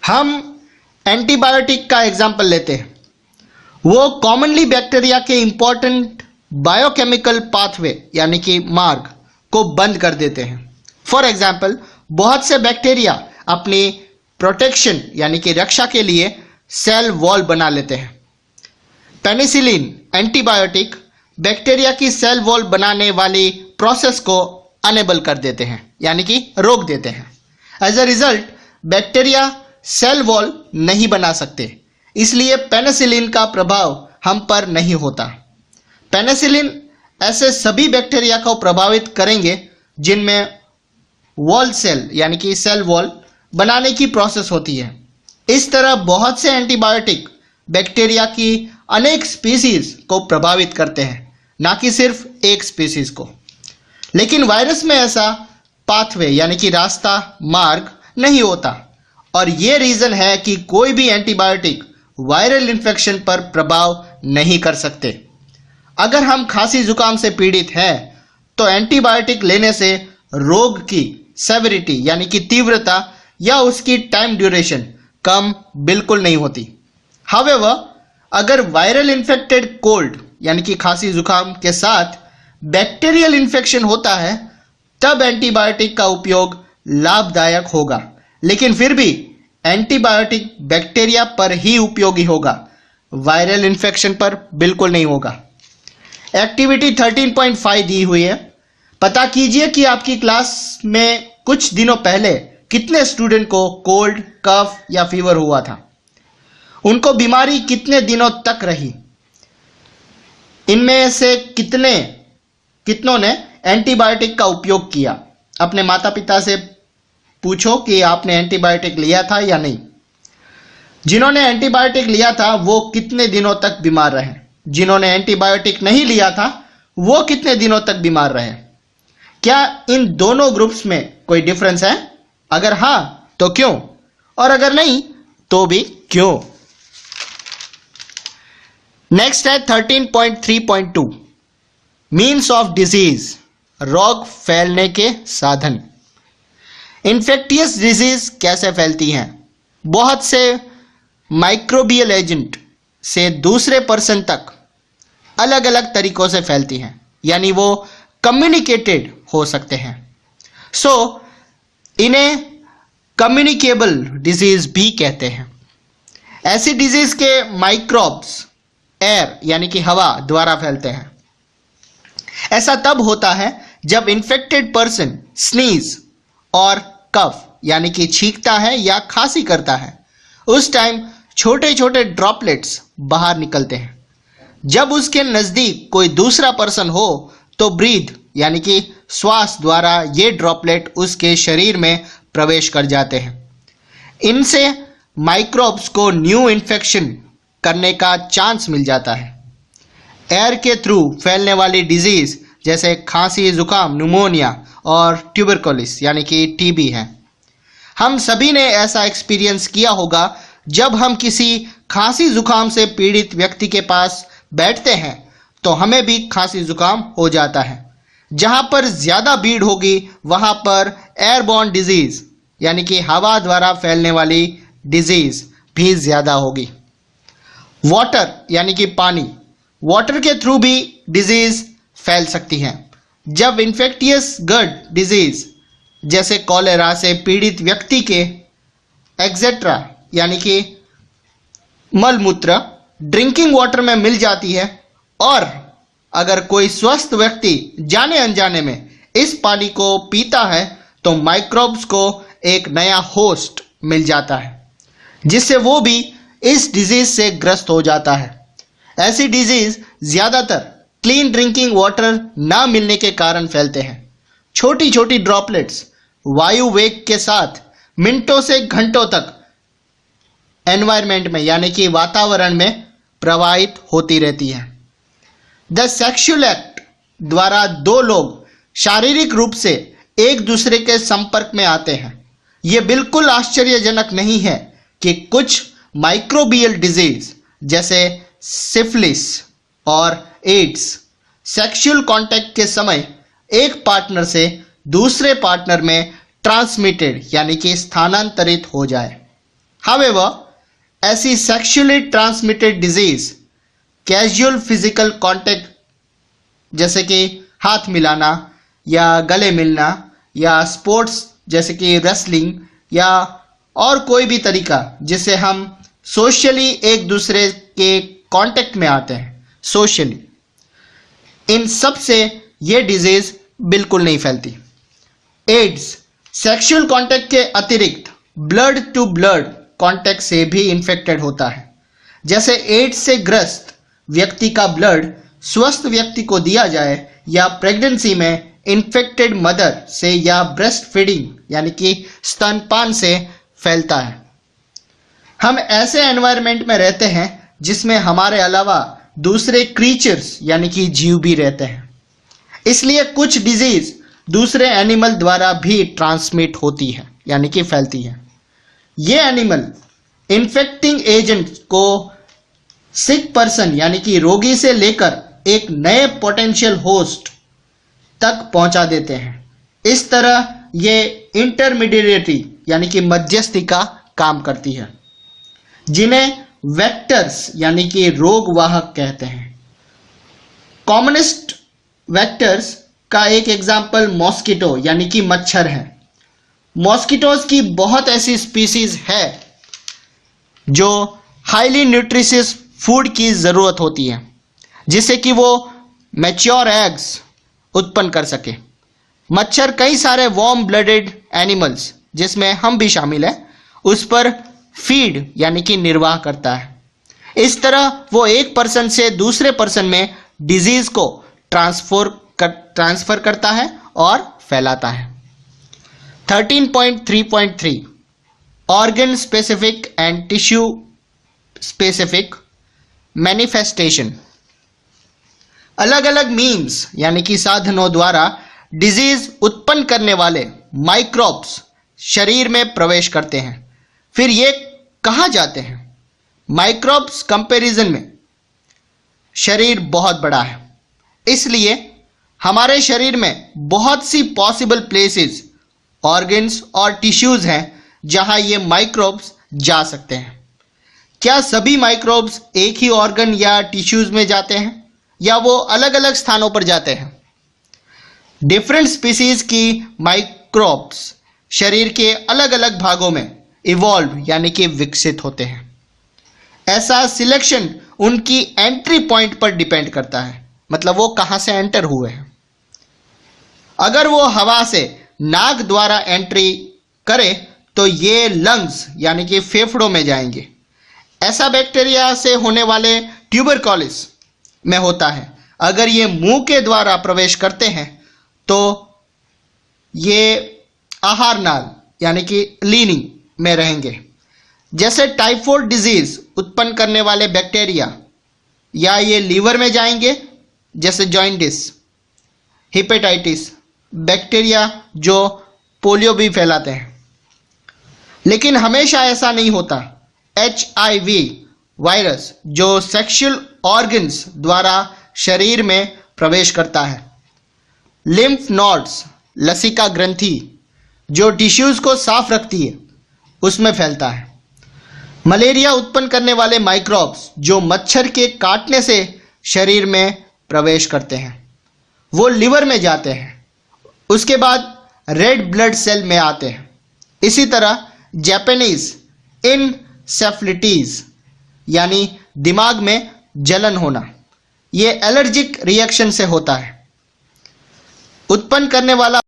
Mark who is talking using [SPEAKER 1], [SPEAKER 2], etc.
[SPEAKER 1] हम एंटीबायोटिक का एग्जाम्पल लेते हैं। वो कॉमनली बैक्टीरिया के इंपॉर्टेंट बायोकेमिकल पाथवे यानी कि मार्ग को बंद कर देते हैं। फॉर एग्जाम्पल, बहुत से बैक्टीरिया अपनी प्रोटेक्शन यानी कि रक्षा के लिए सेल वॉल बना लेते हैं। पेनिसिलिन एंटीबायोटिक बैक्टीरिया की सेल वॉल बनाने वाली प्रोसेस को अनेबल कर देते हैं यानी कि रोक देते हैं। As a result bacteria cell wall नहीं बना सकते, इसलिए पेनिसिलिन का प्रभाव हम पर नहीं होता। पेनिसिलिन ऐसे सभी बैक्टीरिया को प्रभावित करेंगे जिनमें वॉल सेल यानी कि सेल वॉल बनाने की प्रोसेस होती है। इस तरह बहुत से एंटीबायोटिक बैक्टीरिया की अनेक स्पीसीज को प्रभावित करते हैं, ना कि सिर्फ एक स्पीसीज को। लेकिन वायरस में ऐसा पाथवे यानी कि रास्ता मार्ग नहीं होता, और ये रीजन है कि कोई भी एंटीबायोटिक वायरल इन्फेक्शन पर प्रभाव नहीं कर सकते। अगर हम खांसी जुकाम से पीड़ित हैं तो एंटीबायोटिक लेने से रोग की सेवरिटी यानी कि तीव्रता या उसकी टाइम ड्यूरेशन कम बिल्कुल नहीं होती। हावेवर, अगर वायरल इन्फेक्टेड कोल्ड यानी कि खांसी जुकाम के साथ बैक्टीरियल इन्फेक्शन होता है तब एंटीबायोटिक का उपयोग लाभदायक होगा, लेकिन फिर भी एंटीबायोटिक बैक्टीरिया पर ही उपयोगी होगा, वायरल इन्फेक्शन पर बिल्कुल नहीं होगा। एक्टिविटी 13.5 दी हुई है। पता कीजिए कि आपकी क्लास में कुछ दिनों पहले कितने स्टूडेंट को कोल्ड, कफ या फीवर हुआ था। उनको बीमारी कितने दिनों तक रही। इनमें से कितनों ने एंटीबायोटिक का उपयोग किया। अपने माता पिता से पूछो कि आपने एंटीबायोटिक लिया था या नहीं। जिन्होंने एंटीबायोटिक लिया था वो कितने दिनों तक बीमार रहे। जिन्होंने एंटीबायोटिक नहीं लिया था वो कितने दिनों तक बीमार रहे। क्या इन दोनों ग्रुप्स में कोई डिफरेंस है? अगर हां तो क्यों, और अगर नहीं तो भी क्यों। नेक्स्ट है 13.3.2 मीन्स ऑफ डिजीज, रोग फैलने के साधन। इन्फेक्टियस डिजीज कैसे फैलती हैं? बहुत से माइक्रोबियल एजेंट से दूसरे पर्सन तक अलग अलग तरीकों से फैलती हैं, यानी वो कम्युनिकेटेड हो सकते हैं। सो इन्हें कम्युनिकेबल डिजीज भी कहते हैं। ऐसी डिजीज के माइक्रोब्स एयर यानी कि हवा द्वारा फैलते हैं। ऐसा तब होता है जब इन्फेक्टेड पर्सन स्नीज और कफ यानी कि छींकता है या खांसी करता है। उस टाइम छोटे छोटे ड्रॉपलेट्स बाहर निकलते हैं। जब उसके नजदीक कोई दूसरा पर्सन हो तो ब्रीथ यानी कि श्वास द्वारा ये ड्रॉपलेट उसके शरीर में प्रवेश कर जाते हैं। इनसे माइक्रोब्स को न्यू इन्फेक्शन करने का चांस मिल जाता है। एयर के थ्रू फैलने वाली डिजीज जैसे खांसी, जुकाम, न्यूमोनिया और ट्यूबरकुलोसिस यानी कि टीबी है। हम सभी ने ऐसा एक्सपीरियंस किया होगा जब हम किसी खांसी जुकाम से पीड़ित व्यक्ति के पास बैठते हैं तो हमें भी खांसी जुकाम हो जाता है। जहां पर ज्यादा भीड़ होगी वहां पर एयरबॉर्न डिजीज यानी कि हवा द्वारा फैलने वाली डिजीज भी ज्यादा होगी। वाटर यानी कि पानी, वाटर के थ्रू भी डिजीज फैल सकती हैं। जब इन्फेक्टियस गट डिजीज जैसे कॉलेरा से पीड़ित व्यक्ति के एक्सेट्रा यानी कि मलमूत्र ड्रिंकिंग वाटर में मिल जाती है, और अगर कोई स्वस्थ व्यक्ति जाने अनजाने में इस पानी को पीता है तो माइक्रोब्स को एक नया होस्ट मिल जाता है, जिससे वो भी इस डिजीज से ग्रस्त हो जाता है। ऐसी डिजीज ज्यादातर क्लीन ड्रिंकिंग वाटर ना मिलने के कारण फैलते हैं। छोटी छोटी ड्रॉपलेट्स वायु वेग के साथ मिनटों से घंटों तक एनवायरमेंट में यानी कि वातावरण में प्रवाहित होती रहती है। द सेक्सुअल एक्ट द्वारा दो लोग शारीरिक रूप से एक दूसरे के संपर्क में आते हैं। यह बिल्कुल आश्चर्यजनक नहीं है कि कुछ माइक्रोबियल डिजीज जैसे सिफिलिस और एड्स सेक्सुअल कांटेक्ट के समय एक पार्टनर से दूसरे पार्टनर में ट्रांसमिटेड यानी कि स्थानांतरित हो जाए। हाउएवर, ऐसी sexually transmitted disease casual physical contact जैसे कि हाथ मिलाना या गले मिलना या स्पोर्ट्स जैसे कि रेसलिंग या और कोई भी तरीका जिससे हम सोशली एक दूसरे के कांटेक्ट में आते हैं सोशली, इन सब से ये डिजीज बिल्कुल नहीं फैलती। एड्स सेक्सुअल कांटेक्ट के अतिरिक्त ब्लड टू ब्लड कांटेक्ट से भी इन्फेक्टेड होता है। जैसे एड्स से ग्रस्त व्यक्ति का ब्लड स्वस्थ व्यक्ति को दिया जाए या प्रेगनेंसी में इन्फेक्टेड मदर से या ब्रेस्ट फीडिंग यानी कि स्तनपान से फैलता है। हम ऐसे एनवायरनमेंट में रहते हैं जिसमें हमारे अलावा दूसरे क्रीचर्स यानी कि जीव भी रहते हैं, इसलिए कुछ डिजीज दूसरे एनिमल द्वारा भी ट्रांसमिट होती है यानी कि फैलती है। ये एनिमल इन्फेक्टिंग एजेंट को सिक पर्सन यानी कि रोगी से लेकर एक नए पोटेंशियल होस्ट तक पहुंचा देते हैं। इस तरह ये इंटरमीडिएटरी यानी कि मध्यस्थी का काम करती है, जिन्हें वेक्टर्स यानी कि रोगवाहक कहते हैं। कॉमनेस्ट वेक्टर्स का एक एग्जाम्पल मॉस्किटो यानी कि मच्छर है। मॉस्किटोज की बहुत ऐसी स्पीसीज है जो हाईली न्यूट्रिशियस फूड की जरूरत होती है जिससे कि वो मैच्योर एग्स उत्पन्न कर सके। मच्छर कई सारे वार्म ब्लडेड एनिमल्स जिसमें हम भी शामिल हैं उस पर फीड यानी कि निर्वाह करता है। इस तरह वो एक पर्सन से दूसरे पर्सन में डिजीज को ट्रांसफर करता है और फैलाता है। 13.3.3 organ specific and tissue specific manifestation. अलग अलग मीन्स यानी कि साधनों द्वारा डिजीज उत्पन्न करने वाले माइक्रोब्स शरीर में प्रवेश करते हैं, फिर ये कहाँ जाते हैं? माइक्रोब्स कंपैरिजन में शरीर बहुत बड़ा है, इसलिए हमारे शरीर में बहुत सी पॉसिबल प्लेसेस, ऑर्गन्स और टिश्यूज हैं जहां ये माइक्रोब्स जा सकते हैं। क्या सभी माइक्रोब्स एक ही ऑर्गन या टिश्यूज में जाते हैं या वो अलग अलग स्थानों पर जाते हैं? डिफरेंट स्पीसीज की माइक्रोब्स शरीर के अलग अलग भागों में इवॉल्व यानी कि विकसित होते हैं। ऐसा सिलेक्शन उनकी एंट्री पॉइंट पर डिपेंड करता है, मतलब वो कहां से एंटर हुए हैं। अगर वो हवा से नाक द्वारा एंट्री करे तो ये लंग्स यानी कि फेफड़ों में जाएंगे। ऐसा बैक्टीरिया से होने वाले ट्यूबरकुलोसिस में होता है। अगर ये मुंह के द्वारा प्रवेश करते हैं तो ये आहार नाल यानी कि लीनिंग में रहेंगे। जैसे टाइफॉइड डिजीज उत्पन्न करने वाले बैक्टीरिया या ये लीवर में जाएंगे, जैसे जॉइंटिस, हेपेटाइटिस बैक्टीरिया जो पोलियो भी फैलाते हैं। लेकिन हमेशा ऐसा नहीं होता। HIV वायरस जो सेक्सुअल ऑर्गन्स द्वारा शरीर में प्रवेश करता है। लिम्फ नोड्स लसिका ग्रंथि जो टिश्यूज को साफ रखती है उसमें फैलता है। मलेरिया उत्पन्न करने वाले माइक्रोब्स जो मच्छर के काटने से शरीर में प्रवेश करते हैं वो लिवर में जाते हैं, उसके बाद रेड ब्लड सेल में आते हैं। इसी तरह जापानीज इनसेफ्लिटीज यानी दिमाग में जलन होना, ये एलर्जिक रिएक्शन से होता है। उत्पन्न करने वाला